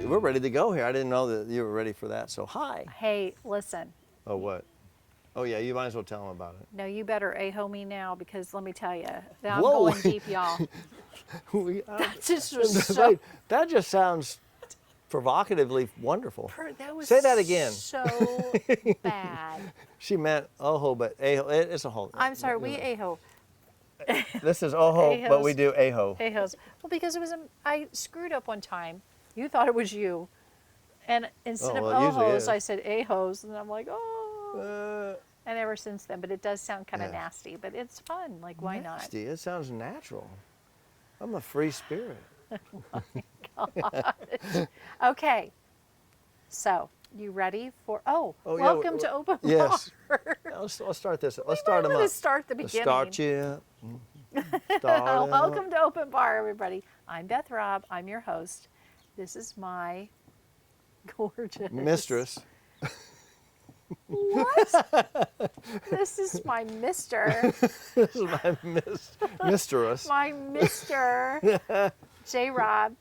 we're ready to go here. I didn't know that you were ready for that. So hi. Hey, listen. Oh what? Oh yeah, you might as well tell them about it. No, you better a-ho me now because let me tell you, I'm Whoa. going deep, y'all. That just was so. Wait, that just sounds provocatively wonderful. That was Say that again. So bad. She meant oho, but aho. It's a whole. I'm sorry, we a-ho. This is oho, but A-hos. we do aho. A-hos. Well, because it was I screwed up one time. You thought it was you, and instead Oh, of well, it usually ohos, is. I said a-hos, and I'm like, oh. And ever since then, but it does sound kind of Yeah. nasty, but it's fun. Like, why Nasty. It sounds natural. I'm a free spirit. not? Okay. So, you ready for? Oh, Oh, yeah, welcome to Open yes. Bar. Let's start this. Let's We start might them wanna up. start the Let's beginning. start you up. Start 'em up. Welcome to Open Bar, everybody. I'm Beth Robb. I'm your host. This is my gorgeous Mistress. What? This is my Mister. This is my mistress. My Mister J. Robb.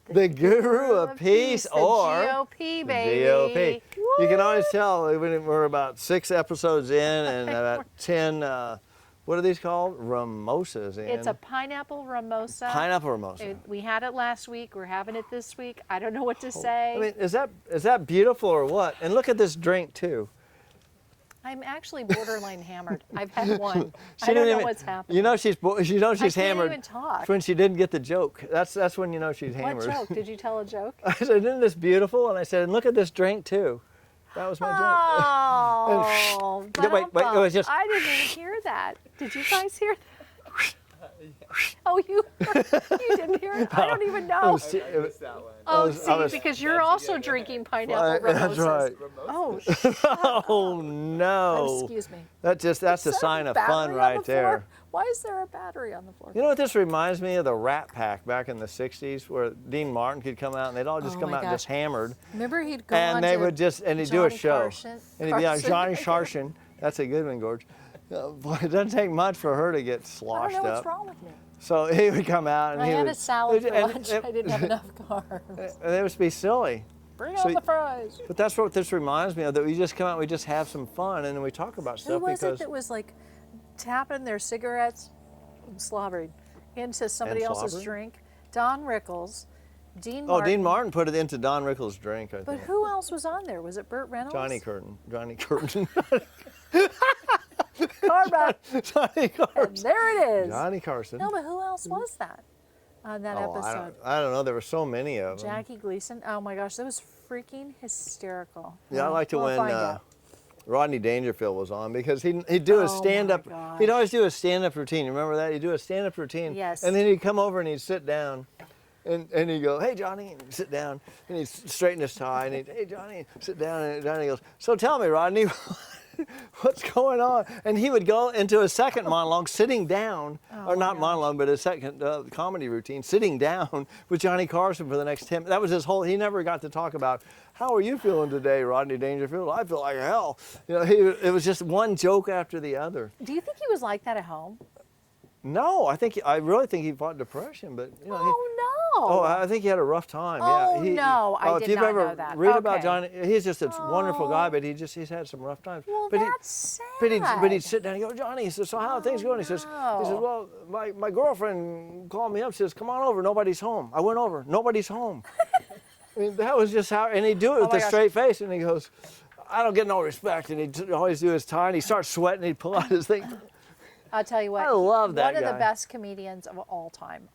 The guru of peace, the or GOP, baby. GOP. You can always Woo! tell when we're about 6 episodes in and about 10, what are these called? Ramosas in. It's a pineapple ramosa. Pineapple ramosa. We had it last week. We're having it this week. I don't know what to say. I mean, is that beautiful or what? And look at this drink too. I'm actually borderline hammered. I've had one. She I don't didn't know even- what's happening. You know she's I can't hammered. even talk. When she didn't get the joke. That's when you know she's What hammered. joke? Did you tell a joke? I said, "Isn't this beautiful?" And I said, "And look at this drink too." That was my joke. Oh, Wait, it was just- I didn't even hear that. Did you guys hear that? Oh, you didn't hear it? I don't even know. was- I missed that one. Oh, was- see, I was- because you're also drinking pineapple That's ramosas. right. Oh, Oh no. excuse me. That's Is the there a sign of battery fun on right the floor? there. Why is there a battery on the floor? You know what this reminds me of? The Rat Pack back in the 60s where Dean Martin could come out and they'd all just Oh come my out and just gosh. hammered. Remember he'd go on And they to would just, and he'd do a Johnny show. Carson. And he'd be on Carson. Johnny Carson. That's a good one, Gorge. Boy, it doesn't take much for her to get I sloshed don't know up. what's wrong with me. So he would come out and I he had would. a salad for and lunch. I didn't have enough carbs. And it would be silly. Bring So on you- the fries. But that's what this reminds me of, that we just come out, we just have some fun, and then we talk about Who stuff was it because that was like tapping their cigarettes, slobbering, into somebody else's slobbering? drink? Don Rickles, Dean oh, Martin. Dean Martin put it into Don Rickles' drink, I But think. who else was on there? Was it Burt Reynolds? Johnny Curtin. Cartwright. Johnny And Carson. there it is. Johnny Carson. No, but who else was that on that Oh, episode? I don't know. There were so many of them. Jackie Gleason. Oh my gosh, that was freaking hysterical. Yeah, I Well, liked it we'll when find out. Rodney Dangerfield was on because he'd do a Oh, stand-up. my He'd gosh. always do a stand-up routine. You remember that? He'd do a stand-up routine. Yes. And then he'd come over and he'd sit down. And he'd go, "Hey, Johnny," and he'd sit down. And he'd straighten his tie. And he'd, "Hey, Johnny," sit down. And Johnny goes, "So tell me, Rodney, what's going on?" And he would go into a second monologue sitting down, Oh, or my not gosh. monologue, but a second comedy routine, sitting down with Johnny Carson for the next 10 minutes. That was his whole, he never got to talk about, "How are you feeling today, Rodney Dangerfield?" "I feel like hell." You know, it was just one joke after the other. Do you think he was like that at home? No, I really think he fought depression, but you know, Oh no. Oh, I think he had a rough time. Oh, yeah. no, I if did you've not ever know that. read about Okay. Johnny, he's just a wonderful guy, Oh. but he's had some rough times. Well, but that's sad. but he'd sit down and go, "Johnny," he says, "So how are things going?" He says, no. "Well, my girlfriend called me up, says, 'Come on over, nobody's home.' I went over, nobody's home." I mean, that was just how, and he'd do it with my a gosh. straight face, and he goes, "I don't get no respect," and he'd always do his tie, and he'd start sweating, he'd pull out his thing. I'll tell you what. I love that One of guy. the best comedians of all time,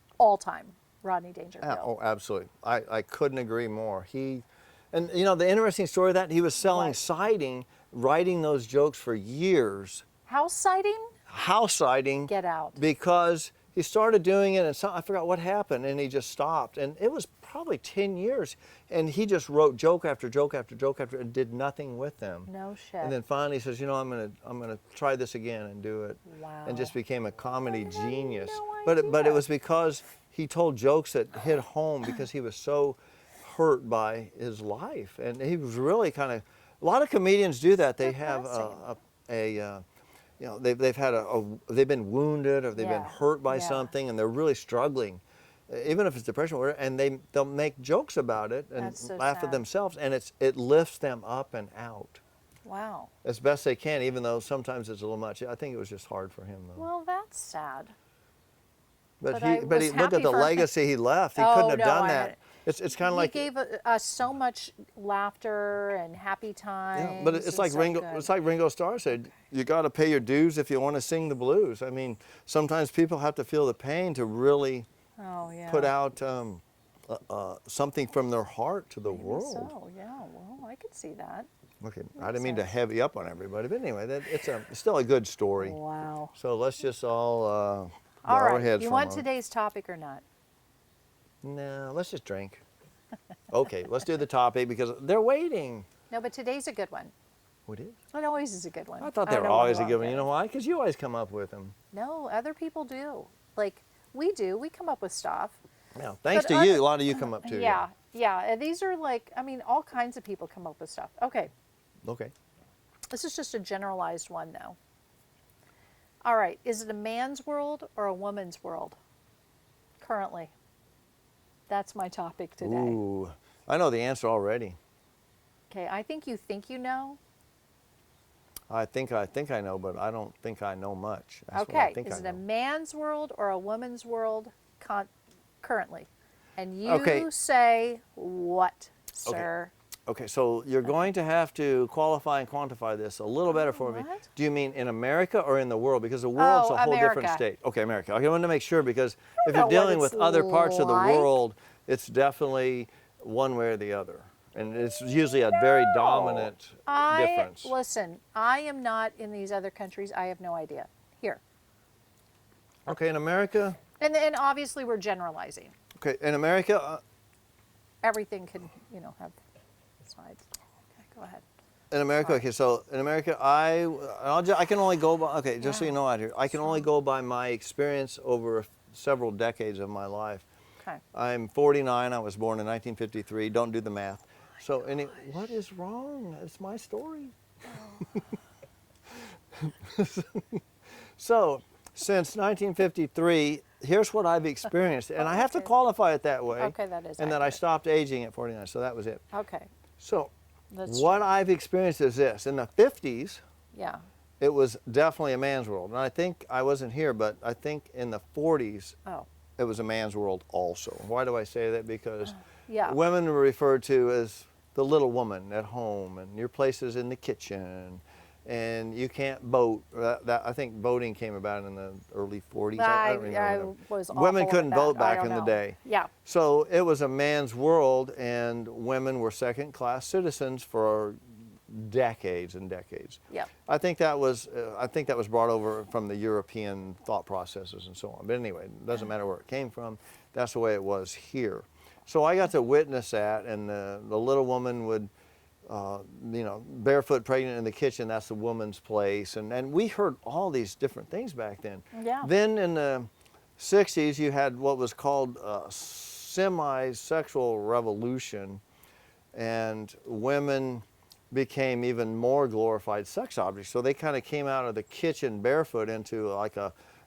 Rodney Dangerfield. Oh, absolutely. I couldn't agree more. And you know, the interesting story of that, he was selling What? siding, writing those jokes for years, House sighting? house siding, Get out. because he started doing it and I forgot what happened and he just stopped. And it was probably 10 years and he just wrote joke after joke after joke after and did nothing with them. No shit. And then finally he says, "You know, I'm gonna try this again and do it." Wow. And just became a comedy I had genius. no But it idea. was because he told jokes that hit home because he was so hurt by his life, and he was really kind of. A lot of comedians do that. They have you know, they've been wounded or they've been Yeah. hurt by Yeah. something, and they're really struggling. even if it's depression, or whatever, and they'll make jokes about it and That's so laugh at sad. themselves, and it lifts them up and out Wow. as best they can, even though sometimes it's a little much. I think it was just hard for him though. Well, that's sad. but but I he was look happy at the for him. legacy he left. He Oh, couldn't have no, done I- that. It's kind of like He gave us so much laughter and happy times. yeah, but it's and like so Ringo. good. It's like Ringo Starr said, you got to pay your dues if you want to sing the blues. I mean, sometimes people have to feel the pain to really Oh yeah. put out something from their heart to the Maybe world. So yeah. Well, I could see that. Okay, I didn't mean to sense. heavy up on everybody, but anyway, it's still a good story. Wow. So let's just all All bow our right. heads You for a want moment. today's topic or not? No, let's just drink. Okay, let's do the topic because they're waiting. No, but today's a good one. What is? It always is a good one. I thought they don't were know why always a we're good all one. You know good. why? Because you always come up with them. No, other people do. Like we do. We come up with stuff. Yeah, thanks But to you, other- a lot of you come up too. Yeah. Yeah. And these are like, I mean, all kinds of people come up with stuff. Okay. Okay. This is just a generalized one, though. All right. Is it a man's world or a woman's world? Currently. That's my topic today. Ooh, I know the answer already. Okay. I think you know. I think I know, but I don't think I know much. That's what I Okay. think Is I it a know. man's world or a woman's world currently? And you Okay. say what, sir? Okay, so you're going to have to qualify and quantify this a little better for me. What? Do you mean in America or in the world? Because the world's Oh, a whole different America. state. Okay, America. Okay, I want to make sure because if know you're what dealing with it's other parts of the like. world, it's definitely one way or the other. And it's usually a very dominant difference. Listen, I am not in these other countries. I have no idea. Here. Okay, in America, And obviously we're generalizing. okay, in America, Everything can, have sides. Okay, go ahead. in America, okay, so in America, I can only go by, okay, just so you know out here, I can only go by my experience over several decades of my life. Okay. I'm 49, I was born in 1953, don't do the math. So, what is wrong? It's my story. So, since 1953, here's what I've experienced, and I have to Okay. qualify it that way. Okay, that is And that I accurate. stopped aging at 49, so that was it. Okay. So, That's what I've experienced is this. In the 50s, Yeah. it was definitely a man's world. And I think, I wasn't here, but I think in the 40s, Oh. it was a man's world also. Why do I say that? Because Yeah. women were referred to as the little woman at home, and your place is in the kitchen, and you can't boat. I think boating came about in the early 40s. I don't I remember. was awful Women at couldn't that. vote I back don't in the know. day. Yeah. So it was a man's world, and women were second-class citizens for decades and decades. Yeah. I think that was brought over from the European thought processes and so on. But anyway, it doesn't matter where it came from. That's the way it was here. So I got to witness that, and the little woman would, barefoot, pregnant in the kitchen. That's the woman's place, and we heard all these different things back then. Yeah. Then in the 60s, you had what was called a semi-sexual revolution, and women became even more glorified sex objects. So they kind of came out of the kitchen barefoot into like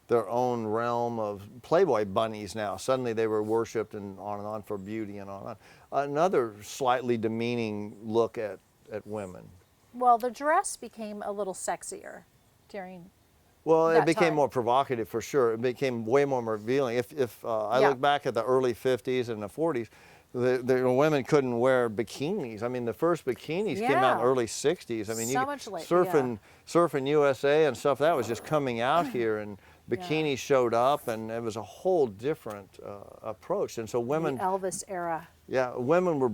their own realm of Playboy bunnies now. Suddenly they were worshipped and on for beauty and on. Another slightly demeaning look at women. Well, the dress became a little sexier during. Well, it That became time. more provocative for sure. It became way more revealing. If I Yeah. look back at the early 50s and the 40s, the women couldn't wear bikinis. I mean, the first bikinis came out in the Yeah. early 60s. I mean, So much late, Surfing USA and stuff, that was just coming out here, and bikinis showed up, and it was a whole different approach. And so women, The Elvis era. yeah, women were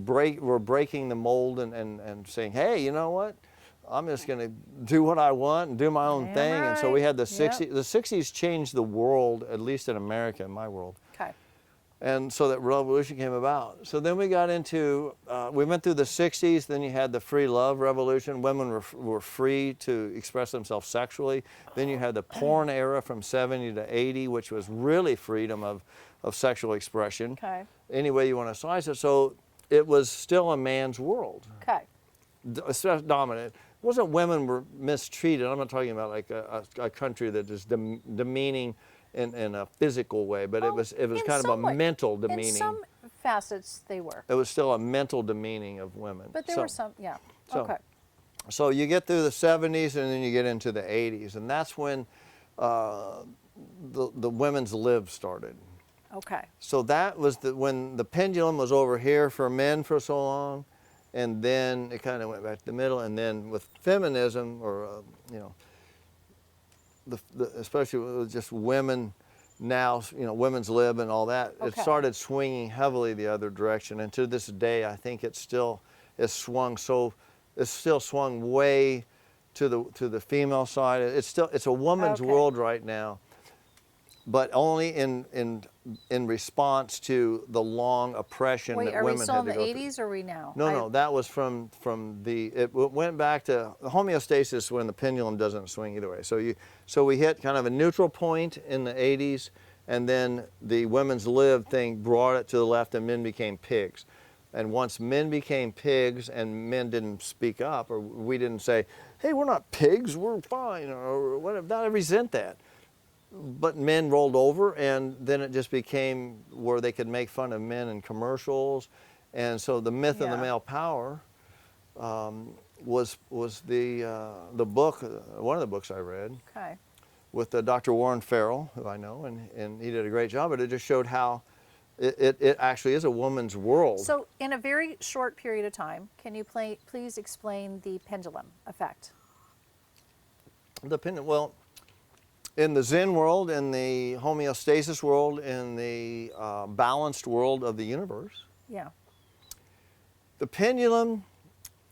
breaking the mold and saying, hey, you know what? I'm just going to do what I want and do my own Damn thing. And so we right. had the Yep. 60s. The 60s changed the world, at least in America, in my world. Okay. And so that revolution came about. So then we got into, we went through the 60s, then you had the free love revolution. Women were free to express themselves sexually. Then you had the porn era from 70 to 80, which was really freedom of sexual expression. Okay. Any way you want to slice it. So it was still a man's world, Okay. dominant. wasn't women were mistreated. I'm not talking about like a country that is demeaning in a physical way, but it was in kind of a some way- mental In demeaning. some facets, they were. It was still a mental demeaning of women. But there So- were some, yeah. so- Okay. So you get through the 70s and then you get into the 80s, and that's when the women's lib started. Okay. So that was when the pendulum was over here for men for so long, and then it kind of went back to the middle, and then with feminism, or you know, especially with just women now, you know, women's lib and all that, it Okay. started swinging heavily the other direction. And to this day, I think it's still swung way to the female side. It's a woman's Okay. world right now, but only in response to the long oppression Wait, that are we women still had in to the go through. 80s or are we now? No, that was from it went back to homeostasis when the pendulum doesn't swing either way. So we hit kind of a neutral point in the 80s, and then the women's lib thing brought it to the left, and men became pigs. And once men became pigs and men didn't speak up, or we didn't say, hey, we're not pigs, we're fine, or whatever, I resent that. But men rolled over, and then it just became where they could make fun of men in commercials. And so the myth of the Yeah. male power was the book, one of the books I read Okay. with Dr. Warren Farrell, who I know, and he did a great job. But it just showed how it actually is a woman's world. So, in a very short period of time, can you please explain the pendulum effect? Well, in the Zen world, in the homeostasis world, in the balanced world of the universe, Yeah. the pendulum,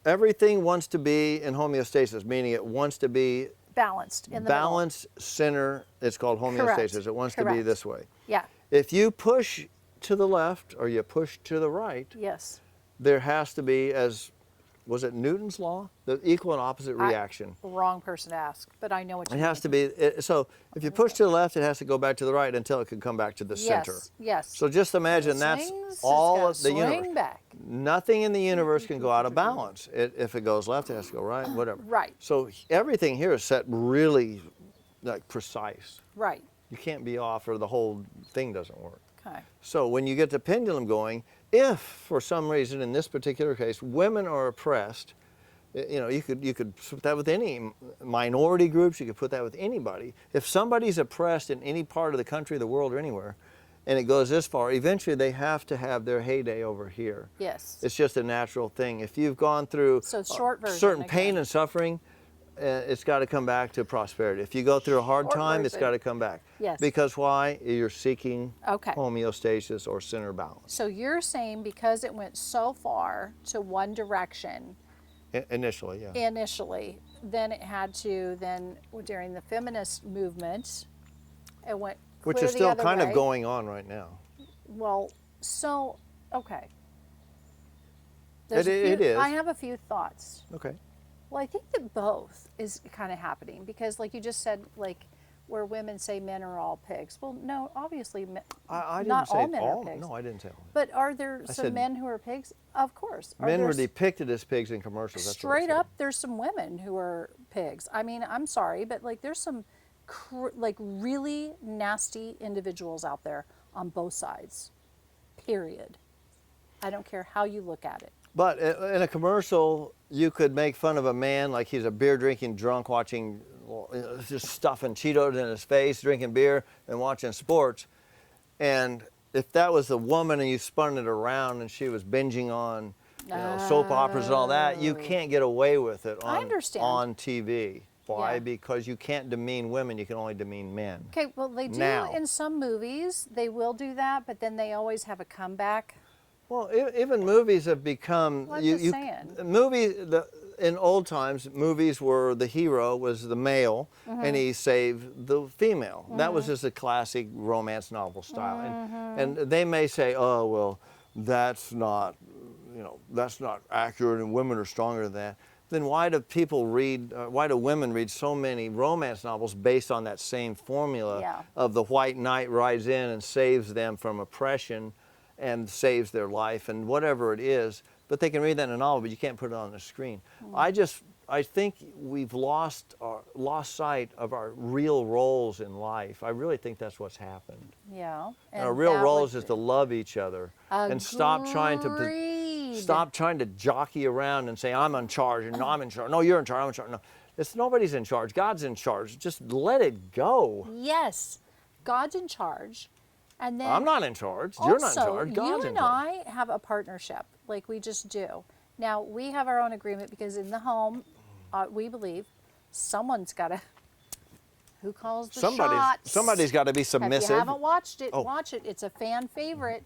everything wants to be in homeostasis, meaning it wants to be Balanced in the balanced center. It's called homeostasis. Correct. It wants to be Correct. this way. middle. Yeah. If you push to the left or you push to the right, Yes. there has to be, as was it Newton's law, the equal and opposite reaction. Wrong person to ask, but I know what you It mean. has to be. So if you push to the left, it has to go back to the right until it can come back to the center. Yes. Yes. So just imagine that's Swings, it's all gotta of the universe. swing back. Nothing in the universe can go out of balance. If it goes left, it has to go right, whatever. Right. So everything here is set really like precise. Right. You can't be off or the whole thing doesn't work. Okay. So when you get the pendulum going, if for some reason in this particular case women are oppressed, you know, you could put that with any minority groups, you could put that with anybody. If somebody's oppressed in any part of the country, the world, or anywhere, and it goes this far, eventually they have to have their heyday over here. Yes. It's just a natural thing. If you've gone through So short version certain pain again. and suffering, it's got to come back to prosperity. If you go through a hard Short time, it's version. got to come back. Yes. Because why? You're seeking Okay. homeostasis or center balance. So you're saying because it went so far to one direction Initially, yeah. initially, then it had to during the feminist movement, it went Which clear is the still other kind way. of going on right now. Well, so okay. It is. I have a few thoughts. Okay. Well, I think that both is kind of happening because, like you just said, like where women say men are all pigs. Well, no, obviously, I didn't not say all men are pigs. No, I didn't say all. But are there some said- men who are pigs? Of course. Are Men there were depicted as pigs in commercials. That's what I straight said. up, there's some women who are pigs. I mean, I'm sorry, but like there's some like really nasty individuals out there on both sides. Period. I don't care how you look at it. But in a commercial, you could make fun of a man like he's a beer drinking drunk watching, just stuffing Cheetos in his face, drinking beer and watching sports. And if that was a woman and you spun it around and she was binging on soap operas and all that, you can't get away with it I understand. on TV. Why? Yeah. Because you can't demean women, you can only demean men. Okay, well they do Now. in some movies. They will do that, but then they always have a comeback. Well, even movies have become. Well, I'm just saying. In old times, movies were the hero was the male, Mm-hmm. and he saved the female. That was just a classic romance novel style. Mm-hmm. And they may say, oh well, that's not accurate, and women are stronger than that. Then why do women read so many romance novels based on that same formula Yeah. of the white knight rides in and saves them from oppression and saves their life and whatever it is, but they can read that in a novel, but you can't put it on the screen. I think we've lost sight of our real roles in life. I really think that's what's happened. Yeah. And our real that roles would is to love each other and stop trying to jockey around and say I'm in charge and no, I'm in charge. No, you're in charge. I'm in charge. No, nobody's in charge. God's in charge. Just let it go. Yes, God's in charge, and then I'm not in charge. You're not in also, charge. God's you in and charge. I have a partnership, like we just do. Now we have our own agreement because in the home, we believe someone's got to. Who calls the shots? Somebody's got to be If submissive. you haven't watched it, Oh. watch it. It's a fan favorite.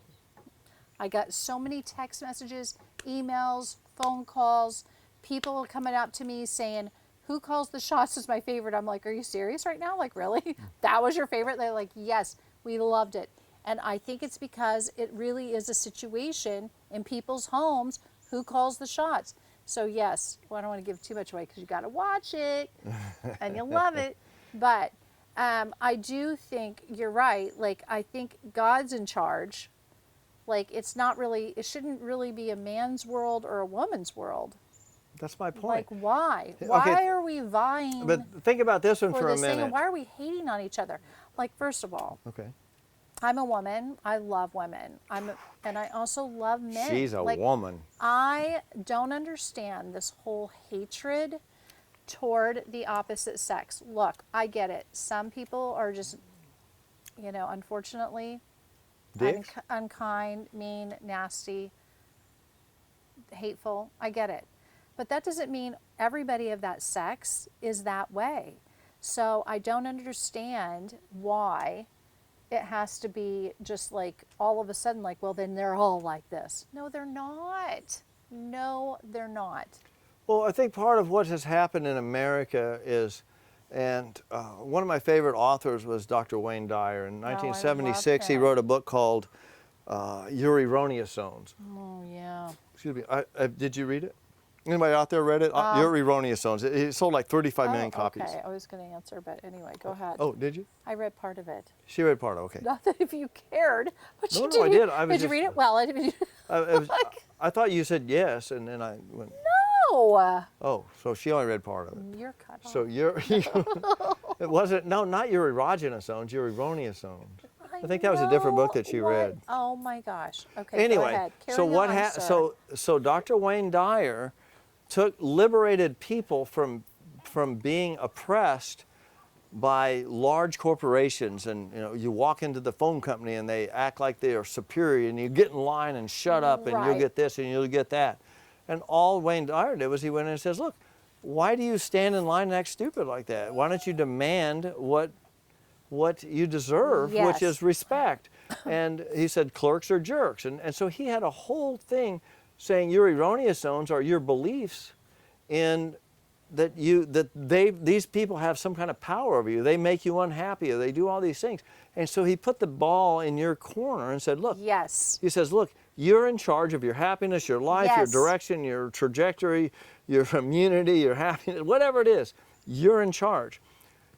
I got so many text messages, emails, phone calls, people coming up to me saying, "Who calls the shots?" is my favorite. I'm like, "Are you serious right now? Like, really? That was your favorite?" They're like, "Yes, we loved it." And I think it's because it really is a situation in people's homes. Who calls the shots? So yes, well, I don't want to give too much away because you got to watch it and you'll love it. But I do think you're right. Like, I think God's in charge. Like, it shouldn't really be a man's world or a woman's world. That's my point. Like, why? Okay. Why are we vying But think about this one for for a this thing? minute. And why are we hating on each other? Like, first of all, Okay. I'm a woman. I love women. And I also love men. She's a Like, woman. I don't understand this whole hatred toward the opposite sex. Look, I get it. Some people are just, unfortunately, Dicks? unkind, mean, nasty, hateful. I get it. But that doesn't mean everybody of that sex is that way. So I don't understand why it has to be just like all of a sudden, like, well, then they're all like this. No, they're not. No, they're not. Well, I think part of what has happened in America is, and one of my favorite authors was Dr. Wayne Dyer. In 1976, he him. wrote a book called Your Erroneous Zones. Oh, yeah. Excuse me. Did you read it? Anybody out there read it? Your Erroneous Zones. It sold like 35 million copies. Okay, I was going to answer, but anyway, go ahead. Oh, did you? I read part of it. She read part of it. Okay. Not that if you cared, but No, you no, did. I did. I was Did you just- read it? Well, I didn't. I thought you said yes, and then I went, No, oh, so she only read part of it. you're cut off. So it wasn't, no, not your erogenous zones, your erroneous zones. I think that was a different book that you What? read. Oh my gosh. Okay, go Anyway, ahead. so Carry what on, happened? sir. So Dr. Wayne Dyer liberated people from being oppressed by large corporations, and you walk into the phone company and they act like they are superior, and you get in line and shut up, and you'll Right. get this and you'll get that. And all Wayne Dyer did was he went in and says, look, why do you stand in line and act stupid like that? Why don't you demand what you deserve, which Yes. is respect? And he said clerks are jerks. And so he had a whole thing saying your erroneous zones are your beliefs in these people have some kind of power over you. They make you unhappy, or they do all these things. And so he put the ball in your corner and said, look, Yes. he says, look, you're in charge of your happiness, your life, your Yes. direction, your trajectory, your immunity, your happiness, whatever it is, you're in charge.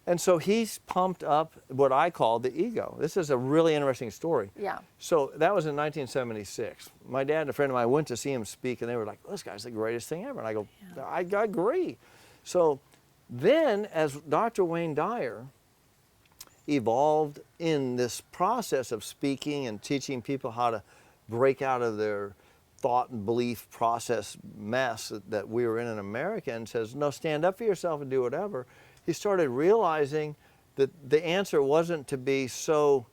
And so he's pumped up what I call the ego. This is a really interesting story. Yeah. So that was in 1976. My dad and a friend of mine went to see him speak, and they were like, this guy's the greatest thing ever. And I go, I agree. So then, as Dr. Wayne Dyer evolved in this process of speaking and teaching people how to break out of their thought and belief process mess that we were in America, and says, no, stand up for yourself and do whatever, he started realizing that the answer wasn't to be so,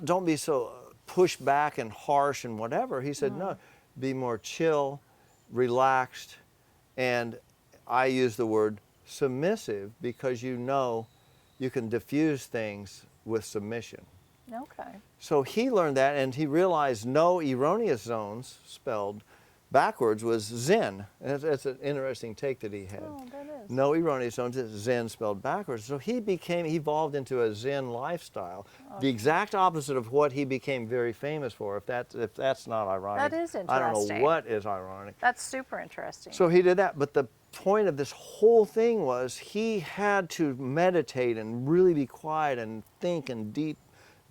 don't be so pushed back and harsh and whatever. He said, no, be more chill, relaxed, and I use the word submissive because you can diffuse things with submission. Okay. So he learned that, and he realized no erroneous zones, spelled backwards, was Zen. And that's an interesting take that he had. Oh, that is. No erroneous zones, it's Zen spelled backwards. So he evolved into a Zen lifestyle, the exact opposite of what he became very famous for, if that's not ironic. That is I don't know interesting. what is ironic. That's super interesting. So he did that, but the point of this whole thing was he had to meditate and really be quiet and think in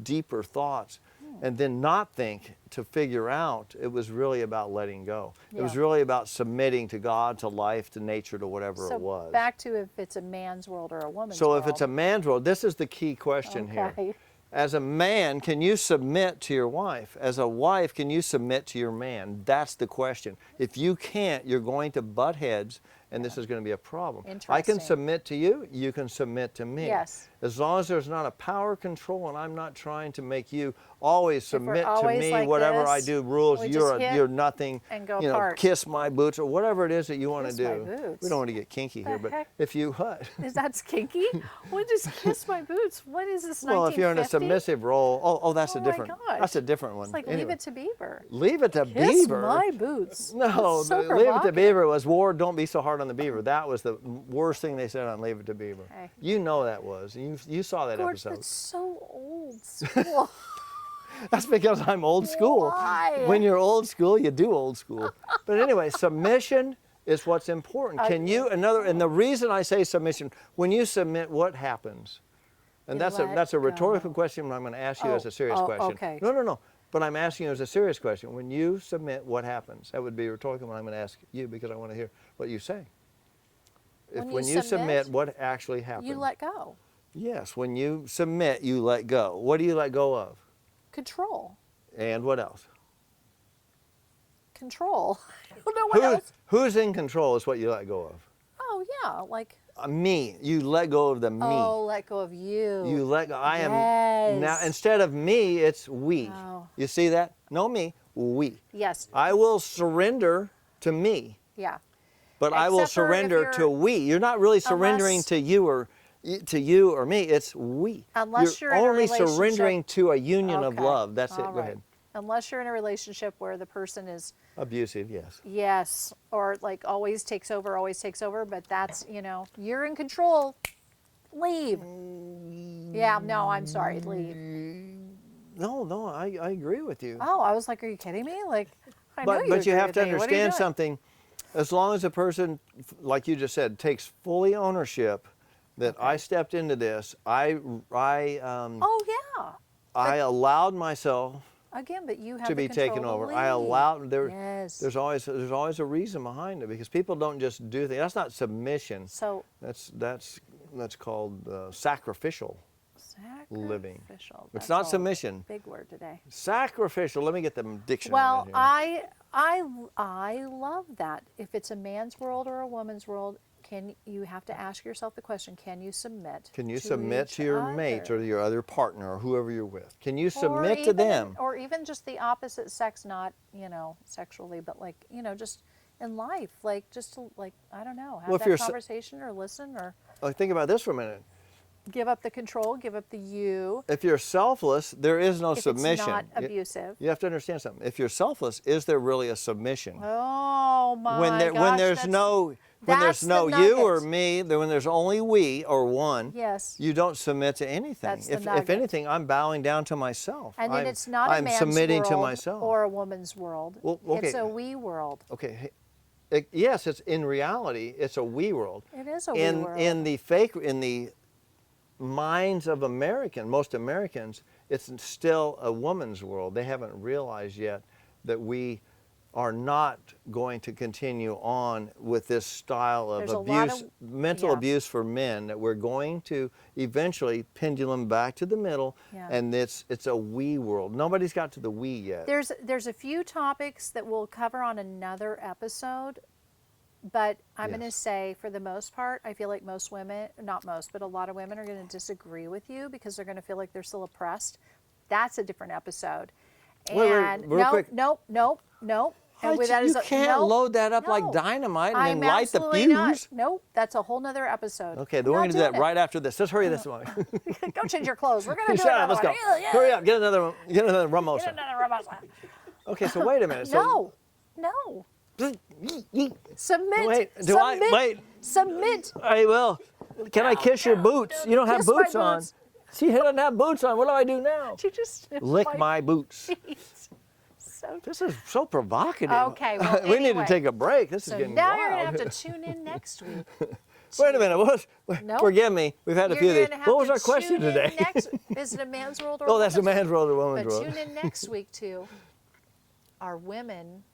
deeper thoughts. and then not think to figure out it was really about letting go. It was Yeah. really about submitting to God, to life, to nature, to whatever So it was. back to if it's a man's world or a woman's So world. if it's a man's world, this is the key question here. Okay. As a man, can you submit to your wife? As a wife, can you submit to your man? That's the question. If you can't, you're going to butt heads, and this is going to be a problem. I can Interesting. submit to you, you can submit to me. Yes. As long as there's not a power control and I'm not trying to make you always we're submit to always me, like whatever I this, do, rules, we you're, just hit you're nothing, and go you know, apart. kiss my boots or whatever it is that you want to Kiss my do. boots? We don't want to get kinky here, The but heck? if you, what? Is that kinky? What is kiss my boots? What is this? Well, if you're in a 1950? submissive role, oh, that's Oh a my different. gosh. That's a different one. It's like Anyway, leave it to Beaver. Leave it to Kiss Beaver. my boots. No, That's so Leave It to provocative. Beaver was Ward. Don't be so hard on the Beaver. That was the worst thing they said on Leave It to Beaver. Okay. You know that was. You saw that George, episode. that's so old school. That's because I'm old school. Why? When you're old school, you do old school. But anyway, submission is what's important. Can you and the reason I say submission, when you submit, what happens? And You that's a let rhetorical go. question, but I'm going to ask you as Oh, a serious oh, question. okay. No. But I'm asking you as a serious question. When you submit, what happens? That would be rhetorical, but I'm going to ask you because I want to hear what you say. When you submit, what actually happens? You let go. Yes, when you submit, you let go. What do you let go of? Control. And what else? Control. I don't know what else. Who's in control is what you let go of. Oh yeah, like Me. You let go of the me. oh, let go of you. You let go. I am now Yes. instead of me, it's we. Oh. You see that? No me, we. Yes. I will surrender to me, Yeah. but I will Except for if surrender to you're- we. You're not really surrendering Unless- to you or me. It's we. Unless you're in a only relationship- surrendering to a union of Okay. love. That's it. All Go right. ahead. Unless you're in a relationship where the person is Abusive, yes. yes, or like always takes over, but that's, you're in control. Leave. Yeah, no, I'm sorry, leave. No, I agree with you. Oh, I was like, are you kidding me? Like, I know But you agree have with to me. What are you understand doing? something. As long as a person, like you just said, takes fully ownership that I stepped into this, I Oh yeah. allowed myself Again, but you have to the be taken control to over. I leave. allowed Yes. there's always a reason behind it because people don't just do things. That's not submission. So That's called sacrificial. living. sacrificial. It's That's not all submission. Big word today. Sacrificial. Let me get the dictionary. Well, right here. I love that. If it's a man's world or a woman's world, you have to ask yourself the question: can you submit? Can you to submit each to your mate or other? your other partner or whoever you're with? Can you Or submit to even- them? or even just the opposite sex, not sexually, but like just in life, like just to I don't know, have Well, if that you're conversation or listen or Like, think about this for a minute. give up the control, give up the you. If you're selfless, there is no If submission. it's not abusive. You have to understand something. If you're selfless, is there really a submission? Oh my when gosh, there's that's- no that's the you or nugget. me, when there's only we or one, Yes. you don't submit to anything. That's the If nugget. anything, I'm bowing down to myself. And then I'm, it's not a I'm man's submitting world to myself. or a woman's world. Well, It's okay. a we world. Okay. Yes, it's in reality, it's a we world. It is a in we world. in the minds of most Americans, it's still a woman's world. They haven't realized yet that we are not going to continue on with this style of There's a lot abuse, of- mental yeah. abuse for men, that we're going to eventually pendulum back to the middle, Yeah. and it's a we world. Nobody's got to the we yet. There's a few topics that we'll cover on another episode, but I'm going to Yes. say for the most part, I feel like most women, not most, but a lot of women are going to disagree with you because they're going to feel like they're still oppressed. That's a different episode. Wait, And real quick. nope. And with that you is can't no, load that up like no. dynamite and I'm then light the absolutely fuse. not. Nope, that's a whole nother episode. Okay, then I'm we're not going to do that doing it. right after this. Let's hurry this one. Go change your clothes. We're going to do Shut up, another let's go. one. Yeah. Hurry up, get another Ramosa. Get another Ramosa. Okay, so wait a minute. So, No. no. Submit. Wait, Submit. I will. Can I kiss your boots? You don't have Kiss my boots on. boots. She doesn't have boots on. What do I do now? You just Lick my boots. feet. So, This is so provocative. Okay, well, we need to anyway. take a break. This is so getting now wild. you're gonna have to tune in next week. Wait a minute. Nope. Forgive me. We've had a few of You're these. gonna have What was to our question tune in today? Is it a man's world or Oh, that's a woman's man's world or woman's But world. tune in next week to Are Women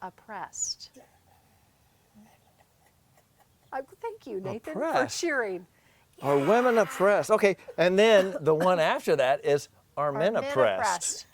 Oppressed? Thank you, Nathan, Oppressed? for cheering. Are women oppressed? Okay, and then the one after that is Are Are men oppressed?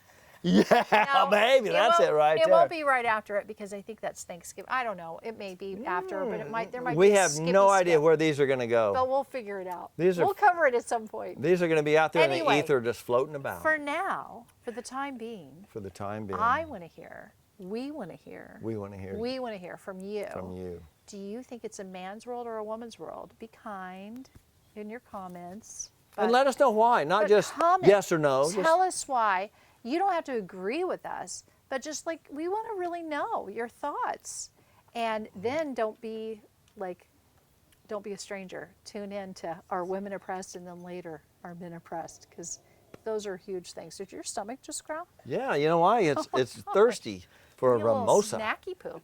Yeah, Now, baby, that's won't- it right It there. won't be right after it because I think that's Thanksgiving. I don't know. It may be after, but it might. There might We be a have skippy no idea step. where these are going to go. But we'll figure it out. These are- We'll cover it at some point. These are going to be out there in Anyway, the ether just floating about For now, for the time being, for the time being. I want to hear. We want to hear. We want to hear We want to hear from you. from you. Do you think it's a man's world or a woman's world? Be kind in your comments. And let us know why, not but just comment. yes or no. just- Tell us why. You don't have to agree with us, but just like we want to really know your thoughts. And then don't be a stranger. Tune in to Are Women Oppressed, and then later Are Men Oppressed, because those are huge things. Did your stomach just growl? Yeah, you know why? It's thirsty for a You little mimosa. snacky poo.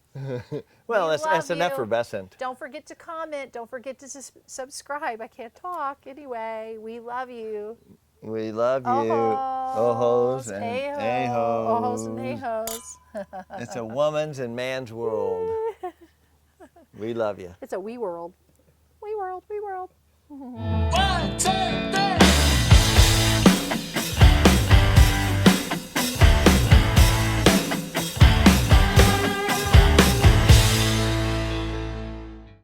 Well, We it's love an you. effervescent. Don't forget to comment. Don't forget to subscribe. I can't talk. Anyway, we love you. We love you. Oh-hos, Oh-hos and hey-ho. a-hos. Oh-hos and hey-hos. It's a woman's and man's world. We love you. It's a we world. We world. We world. 1, 2, 3.